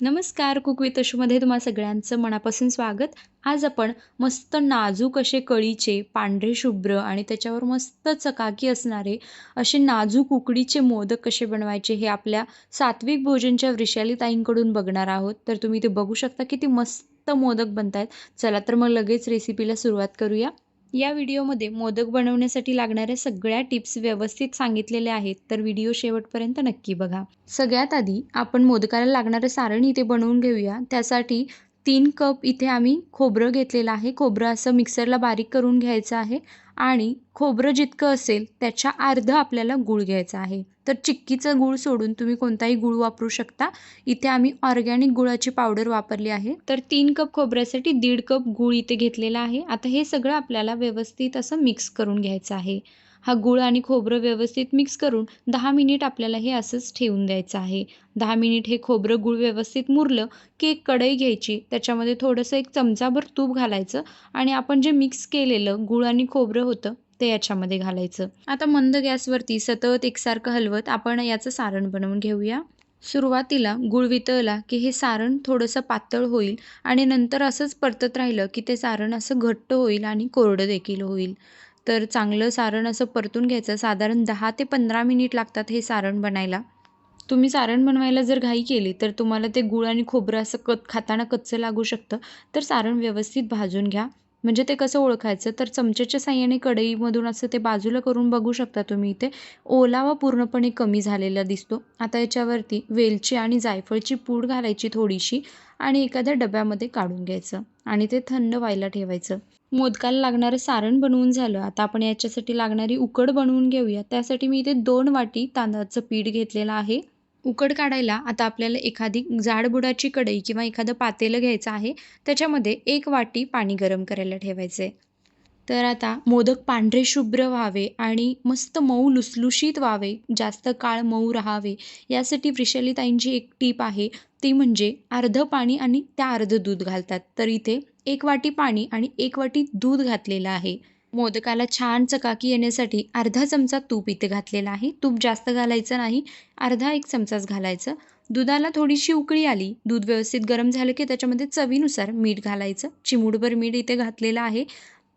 नमस्कार, cook with अशूमध्ये तुम्हा सगळ्यांचं मनापासून स्वागत. आज आपण मस्त नाजूक असे कळीचे, पांढरे शुभ्र आणि त्याच्यावर मस्त चकाकी असणारे असे नाजूक उकडीचे मोदक कसे बनवायचे हे आपल्या सात्विक भोजनच्या वृषाली ताईंकडून बघणार आहोत. तर तुम्ही ते बघू शकता किती मस्त मोदक बनतायत. चला तर मग लगेच रेसिपीला सुरुवात करूया. या व्हिडिओमध्ये मोदक बनवण्यासाठी लागणाऱ्या सगळ्या टिप्स व्यवस्थित सांगितलेल्या आहेत, तर व्हिडिओ शेवटपर्यंत नक्की बघा. सगळ्यात आधी आपण मोदकाला लागणारं सारण इथे बनवून घेऊया. त्यासाठी 3 कप इथे आम्ही खोबरं घेतलेलं आहे. खोबरं असं मिक्सरला बारीक करून घ्यायचं आहे आणि खोबरं जितकं असेल त्याच्या अर्धं आपल्याला गूळ घ्यायचा आहे. तर चिक्कीचं गूळ सोडून तुम्ही कोणताही गूळ वापरू शकता. इथे आम्ही ऑर्गॅनिक गुळाची पावडर वापरली आहे. तर 3 कप खोबऱ्यासाठी 1.5 कप गूळ इथे घेतलेला आहे. आता हे सगळं आपल्याला व्यवस्थित असं मिक्स करून घ्यायचं आहे. हा गूळ आणि खोबरं व्यवस्थित मिक्स करून 10 मिनिट आपल्याला हे असंच ठेवून द्यायचं आहे. 10 मिनिट हे खोबरं गूळ व्यवस्थित मुरलं की एक कढई घ्यायची. त्याच्यामध्ये थोडंसं एक चमचाभर तूप घालायचं आणि आपण जे मिक्स केलेलं गूळ आणि खोबरं होतं ते याच्यामध्ये घालायचं. आता मंद गॅसवरती सतत एकसारखं हलवत आपण याचं सारण बनवून घेऊया. सुरुवातीला गूळ वितळला की हे सारण थोडंसं पातळ होईल आणि नंतर असंच परतत राहिलं की ते सारण असं घट्ट होईल आणि कोरडं देखील होईल. तर चांगलं सारण असं परतून घ्यायचं. साधारण 10 ते 15 मिनिट लागतात हे सारण बनायला. तुम्ही सारण बनवायला जर घाई केली तर तुम्हाला ते गूळ आणि खोबरं असं खाताना कच्चं लागू शकतं. तर सारण व्यवस्थित भाजून घ्या. म्हणजे ते कसं ओळखायचं तर चमच्याच्या साहाय्याने कढईमधून असं ते बाजूला करून बघू शकता तुम्ही इथे ओलावा पूर्णपणे कमी झालेला दिसतो. आता याच्यावरती वेलची आणि जायफळची पूड घालायची थोडीशी आणि एखाद्या डब्यामध्ये काढून घ्यायचं आणि ते थंड व्हायला ठेवायचं. मोदकाला लागणारं सारण बनवून झालं. आता आपण याच्यासाठी लागणारी उकड बनवून घेऊया. त्यासाठी मी इथे 2 वाटी तांदळाचं पीठ घेतलेलं आहे. उकड काढायला आता आपल्याला एखादी जाडबुडाची कढई किंवा एखादं पातेलं घ्यायचं आहे. त्याच्यामध्ये 1 वाटी पाणी गरम करायला ठेवायचं आहे. तर आता मोदक पांढरे शुभ्र व्हावे आणि मस्त मऊ लुसलुशीत व्हावे, जास्त काळ मऊ राहावे, यासाठी वृषालीताईंची एक टीप आहे. ती म्हणजे अर्धं पाणी आणि त्या अर्धं दूध घालतात. तर इथे 1 वाटी पाणी आणि 1 वाटी दूध घातलेलं आहे. मोदकाला छान चकाकी येण्यासाठी अर्धा चमचा तूप इथे घातलेला आहे. तूप जास्त घालायचं नाही, अर्धा 1 चमचाच घालायचं. दुधाला थोडीशी उकळी आली, दूध व्यवस्थित गरम झालं की त्याच्यामध्ये चवीनुसार मीठ घालायचं. चिमूटभर मीठ इथे घातलेलं आहे.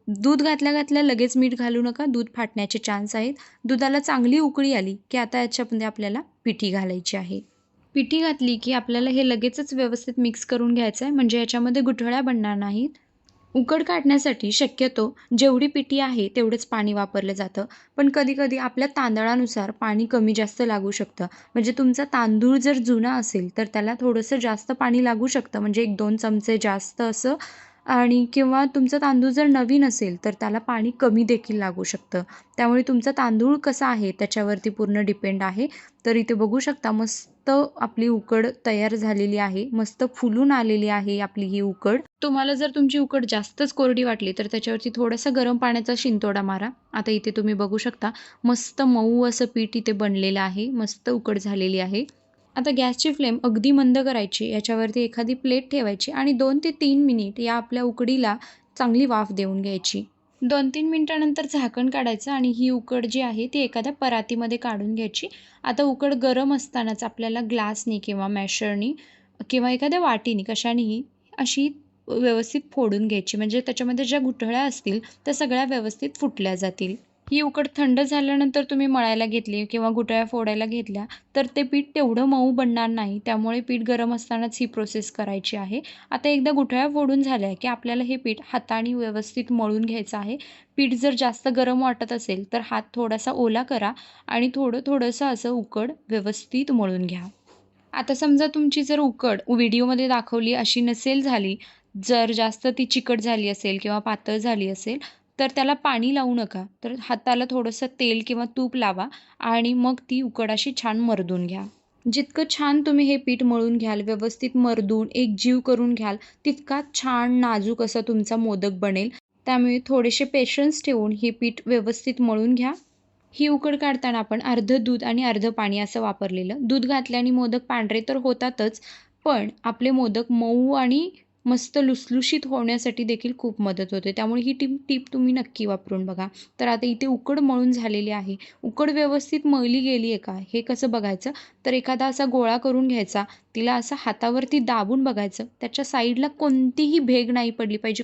दूध घातल्या-घातल्या लगेच मीठ घालू नका, दूध फाटण्याचे चान्स आहेत. दुधाला चांगली उकळी आली की आता याच्यामध्ये आपल्याला पिठी घालायची आहे. पिठी घातली की आपल्याला हे लगेचच व्यवस्थित मिक्स करून घ्यायचं आहे, म्हणजे याच्यामध्ये गुठळ्या बनणार नाहीत. उकड काढण्यासाठी शक्यतो जेवढी पिठी आहे तेवढंच पाणी वापरलं जातं. पण कधी-कधी आपल्या तांदळानुसार पाणी कमी जास्त लागू शकतं. म्हणजे तुमचा तांदूळ जर जुना असेल तर त्याला थोडंसं जास्त पाणी लागू शकतं, म्हणजे 1-2 चमचे जास्त असं. आणि किंवा तुमचा तांदूळ जर नवीन असेल तर त्याला पाणी कमी देखील लागू शकतं. त्यामुळे तुमचा तांदूळ कसा आहे त्याच्यावरती पूर्ण डिपेंड आहे. तर इथे बघू शकता मस्त आपली उकड तयार झालेली आहे. मस्त फुलून आलेली आहे आपली ही उकड. तुम्हाला जर तुमची उकड जास्तच कोरडी वाटली तर त्याच्यावरती थोडासा गरम पाण्याचा शिंतोडा मारा. आता इथे तुम्ही बघू शकता मस्त मऊ असं पीठ इथे बनलेलं आहे. मस्त उकड झालेली आहे. आता गॅसची फ्लेम अगदी मंद करायची. याच्यावरती एखादी प्लेट ठेवायची आणि 2 ते 3 मिनिट या आपल्या उकडीला चांगली वाफ देऊन घ्यायची. 2-3 मिनिटानंतर झाकण काढायचं आणि ही उकड जी आहे ती एखाद्या परातीमध्ये काढून घ्यायची. आता उकड गरम असतानाच आपल्याला ग्लासनी किंवा मॅशरनी किंवा एखाद्या वाटीनी कशानेही अशी व्यवस्थित फोडून घ्यायची. म्हणजे त्याच्यामध्ये ज्या गुठळ्या असतील त्या सगळ्या व्यवस्थित फुटल्या जातील. ही उकड थंड झाल्यानंतर तुम्ही मळायला घेतली किंवा गुठळ्या फोडायला घेतल्या तर ते पीठ तेवढं मऊ बनणार नाही. त्यामुळे पीठ गरम असतानाच ही प्रोसेस करायची आहे. आता एकदा गुठळ्या फोडून झाल्या की आपल्याला हे पीठ हाताने व्यवस्थित मळून घ्यायचं आहे. पीठ जर जास्त गरम वाटत असेल तर हात थोडासा ओला करा आणि थोडंसं असं उकड व्यवस्थित मळून घ्या. आता समजा तुमची जर उकड व्हिडिओमध्ये दाखवली अशी नसेल झाली, जर जास्त ती चिकट झाली असेल किंवा पातळ झाली असेल, तर त्याला पाणी लावू नका. तर हाताला थोडंसं तेल किंवा तूप लावा आणि मग ती उकड अशी छान मर्दून घ्या. जितकं छान तुम्ही हे पीठ मळून घ्याल, व्यवस्थित मर्दून एकजीव करून घ्याल, तितका छान नाजूक असा तुमचा मोदक बनेल. त्यामुळे थोडेसे पेशन्स ठेवून हे पीठ व्यवस्थित मळून घ्या. ही उकड काढताना आपण अर्धं दूध आणि अर्धं पाणी असं वापरलेलं. दूध घातल्याने मोदक पांढरे तर होतातच, पण आपले मोदक मऊ आणि मस्त लुसलुशीत होण्यासाठी देखील खूप मदत होते. त्यामुळे ही टीप तुम्ही नक्की वापरून बघा. तर आता इथे उकड मळून झालेली आहे. उकड व्यवस्थित मळली गेली आहे का? हे कसं बघायचं? तर एखादा असा गोळा करून घ्यायचा. तिला असं हातावरती दाबून बघायचं. त्याच्या साईडला कोणतीही भेग नाही पडली पाहिजे.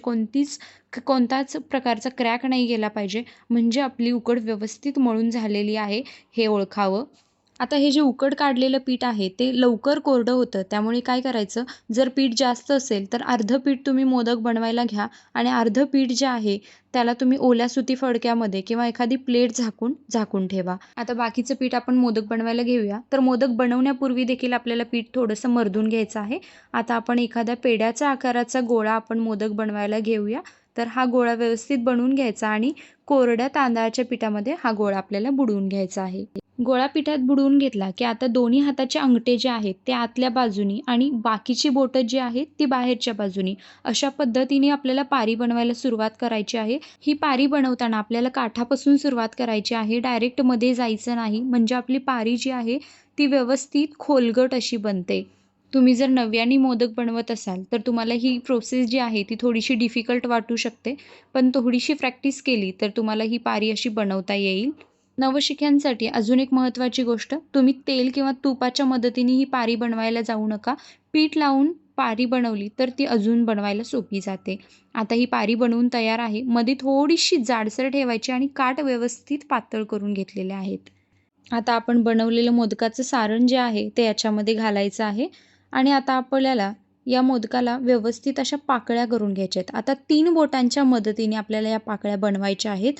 कोणताच प्रकारचा क्रॅक नाही गेला पाहिजे. म्हणजे आपली उकड व्यवस्थित मळून झालेली आहे हे ओळखावं. आता हे जे उकड काढलेलं पीठ आहे ते लवकर कोरडं होतं. त्यामुळे काय करायचं, जर पीठ जास्त असेल तर अर्धं पीठ तुम्ही मोदक बनवायला घ्या आणि अर्धं पीठ जे आहे त्याला तुम्ही ओल्या सुती फडक्यामध्ये किंवा एखादी प्लेट झाकून ठेवा. आता बाकीचं पीठ आपण मोदक बनवायला घेऊया. तर मोदक बनवण्यापूर्वी देखील आपल्याला पीठ थोडंसं मर्दून घ्यायचं आहे. आता आपण एखाद्या पेढ्याच्या आकाराचा गोळा आपण मोदक बनवायला घेऊया. तर हा गोळा व्यवस्थित बनवून घ्यायचा आणि कोरड्या तांदळाच्या पिठामध्ये हा गोळा आपल्याला बुडवून घ्यायचा आहे. गोळा पिठात बुडवून घेतला की आता दोन्ही हाताचे अंगठे जे आहेत ते आतल्या बाजूनी आणि बाकीची बोटं जी आहेत ती बाहेरच्या बाजूनी अशा पद्धतीने आपल्याला पारी बनवायला सुरुवात करायची आहे. ही पारी बनवताना आपल्याला काठापासून सुरुवात करायची आहे. डायरेक्ट मध्ये जायचं नाही. म्हणजे आपली पारी जी आहे ती व्यवस्थित खोलगट अशी बनते. तुम्ही जर नव्याने मोदक बनवत असाल तर तुम्हाला ही प्रोसेस जी आहे ती थोडीशी डिफिकल्ट वाटू शकते. पण थोडीशी प्रॅक्टिस केली तर तुम्हाला ही पारी अशी बनवता येईल. नवशिक्यांसाठी अजून एक महत्त्वाची गोष्ट, तुम्ही तेल किंवा तुपाच्या मदतीने ही पारी बनवायला जाऊ नका. पीठ लावून पारी बनवली तर ती अजून बनवायला सोपी जाते. आता ही पारी बनवून तयार आहे. मध्ये थोडीशी जाडसर ठेवायची आणि काठ व्यवस्थित पातळ करून घेतलेले आहेत. आता आपण बनवलेलं मोदकाचं सारण जे आहे ते याच्यामध्ये घालायचं आहे आणि आता आपल्याला या मोदकाला व्यवस्थित अशा पाकळ्या करून घ्यायच्या आहेत. आता 3 बोटांच्या मदतीने आपल्याला या पाकळ्या बनवायच्या आहेत.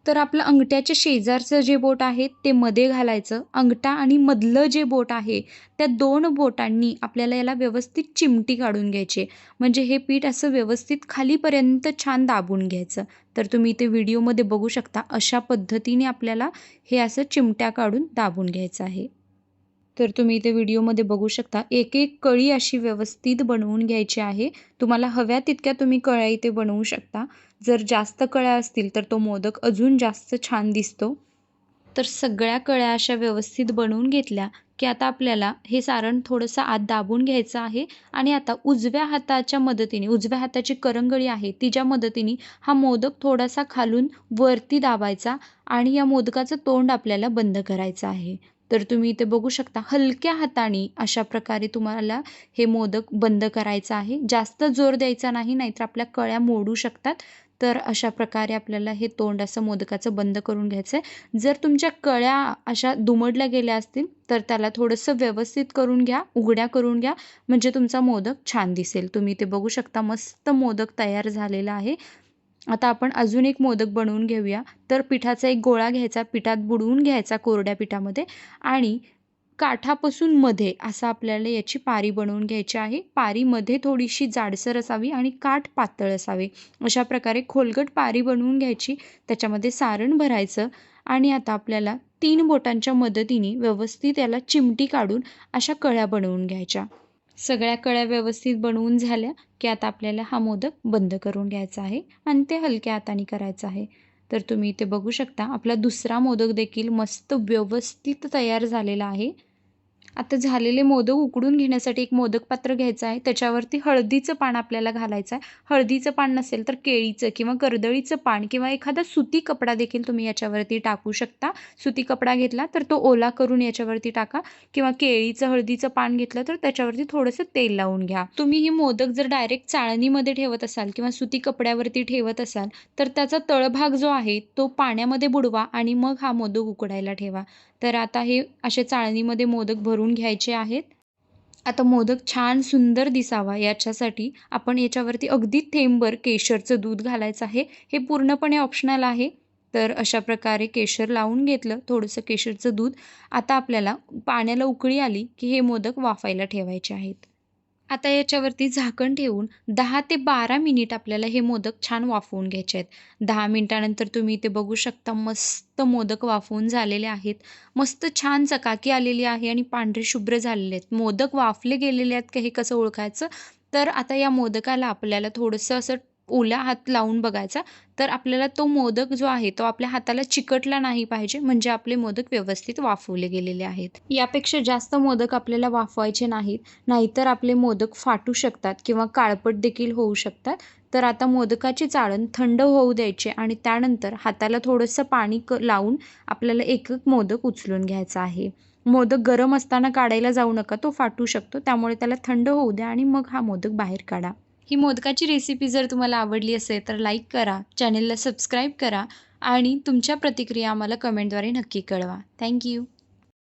तर आपलं अंगठ्याच्या शेजारचं जे बोट आहे ते मध्ये घालायचं. अंगठा आणि मधलं जे बोट आहे त्या 2 बोटांनी आपल्याला याला व्यवस्थित चिमटी काढून घ्यायची आहे. म्हणजे हे पीठ असं व्यवस्थित खालीपर्यंत छान दाबून घ्यायचं. तर तुम्ही इथे व्हिडिओमध्ये बघू शकता अशा पद्धतीने आपल्याला हे असं चिमट्या काढून दाबून घ्यायचं आहे. तर तुम्ही इथे व्हिडिओमध्ये बघू शकता एक कळी अशी व्यवस्थित बनवून घ्यायची आहे. तुम्हाला हव्या तितक्या तुम्ही कळ्या इथे बनवू शकता. जर जास्त कळ्या असतील तर तो मोदक अजून जास्त छान दिसतो. तर सगळ्या कळ्या अशा व्यवस्थित बनवून घेतल्या की आता आपल्याला हे सारण थोडंसं आत दाबून घ्यायचं आहे आणि आता उजव्या हाताची करंगळी आहे तिच्या मदतीने हा मोदक थोडासा खालून वरती दाबायचा आणि या मोदकाचं तोंड आपल्याला बंद करायचं आहे. तर तुम्ही इथे बघू शकता हलक्या हाताने अशा प्रकारे तुम्हाला हे मोदक बंद करायचं आहे. जास्त जोर द्यायचा नाही, नाहीतर आपल्या कळ्या मोडू शकतात. तर अशा प्रकारे आपल्याला हे तोंड असं मोदकाचं बंद करून घ्यायचं आहे. जर तुमच्या कळ्या अशा दुमडल्या गेल्या असतील तर त्याला थोडंसं व्यवस्थित करून घ्या, उघड्या करून घ्या. म्हणजे तुमचा मोदक छान दिसेल. तुम्ही इथे बघू शकता मस्त मोदक तयार झालेला आहे. आता आपण अजून एक मोदक बनवून घेऊया. तर पिठाचा एक गोळा घ्यायचा, पिठात बुडवून घ्यायचा कोरड्या पिठामध्ये आणि काठापासून मध्ये असं आपल्याला याची पारी बनवून घ्यायची आहे. पारीमध्ये थोडीशी जाडसर असावी आणि काठ पातळ असावे. अशा प्रकारे खोलगट पारी बनवून घ्यायची. त्याच्यामध्ये सारण भरायचं आणि आता आपल्याला 3 बोटांच्या मदतीने व्यवस्थित याला चिमटी काढून अशा कळ्या बनवून घ्यायच्या. सगळ्या कळ्या व्यवस्थित बनवून झाल्या की आता आपल्याला हा मोदक बंद करून घ्यायचा आहे आणि ते हलक्या हाताने करायचं आहे. तर तुम्ही इथे बघू शकता आपला दुसरा मोदक देखील मस्त व्यवस्थित तयार झालेला आहे. आता झालेले मोदक उकडून घेण्यासाठी एक मोदक पात्र घ्यायचं आहे. त्याच्यावरती हळदीचं पान आपल्याला घालायचं आहे. हळदीचं पान नसेल तर केळीचं किंवा कर्दळीचं पान किंवा एखादा सुती कपडा देखील तुम्ही याच्यावरती टाकू शकता. सुती कपडा घेतला तर तो ओला करून याच्यावरती टाका किंवा केळीचं हळदीचं पान घेतलं तर त्याच्यावरती थोडंसं तेल लावून घ्या. तुम्ही ही मोदक जर डायरेक्ट चाळणीमध्ये ठेवत असाल किंवा सुती कपड्यावरती ठेवत असाल तर त्याचा तळभाग जो आहे तो पाण्यामध्ये बुडवा आणि मग हा मोदक उकडायला ठेवा. तर आता हे असे चाळणीमध्ये मोदक भरून घ्यायचे आहेत. आता मोदक छान सुंदर दिसावा याच्यासाठी आपण याच्यावरती अगदी थेंबभर केशरचं दूध घालायचं आहे. हे पूर्णपणे ऑप्शनल आहे. तर अशा प्रकारे केशर लावून घेतलं, थोडंसं केशरचं दूध. आता आपल्याला पाण्याला उकळी आली की हे मोदक वाफायला ठेवायचे आहेत. आता याच्यावरती झाकण ठेवून 10 ते 12 मिनिट आपल्याला हे मोदक छान वाफवून घ्यायचे आहेत. 10 मिनिटानंतर तुम्ही इथे बघू शकता मस्त मोदक वाफवून झालेले आहेत. मस्त छान चकाकी आलेली आहे आणि पांढरे शुभ्र झालेले आहेत. मोदक वाफले गेलेले आहेत का हे कसं ओळखायचं? तर आता या मोदकाला आपल्याला थोडंसं असं ओला हात लावून बघायचा. तर आपल्याला तो मोदक जो आहे तो आपल्या हाताला चिकटला नाही पाहिजे, म्हणजे आपले मोदक व्यवस्थित वाफवले गेलेले आहेत. यापेक्षा जास्त मोदक आपल्याला वाफवायचे नाहीत, नाहीतर आपले मोदक फाटू शकतात किंवा काळपट देखील होऊ शकतात. तर आता मोदकाची चाळण थंड होऊ द्यायची आणि त्यानंतर हाताला थोडंसं पाणी लावून आपल्याला एक-एक मोदक उचलून घ्यायचा आहे. मोदक गरम असताना काढायला जाऊ नका, तो फाटू शकतो. त्यामुळे त्याला थंड होऊ द्या आणि मग हा मोदक बाहेर काढा. ही मोदकाची रेसिपी जर तुम्हाला आवडली असेल तर लाईक करा, चॅनेलला सबस्क्राईब करा आणि तुमच्या प्रतिक्रिया आम्हाला कमेंटद्वारे नक्की कळवा. Thank you.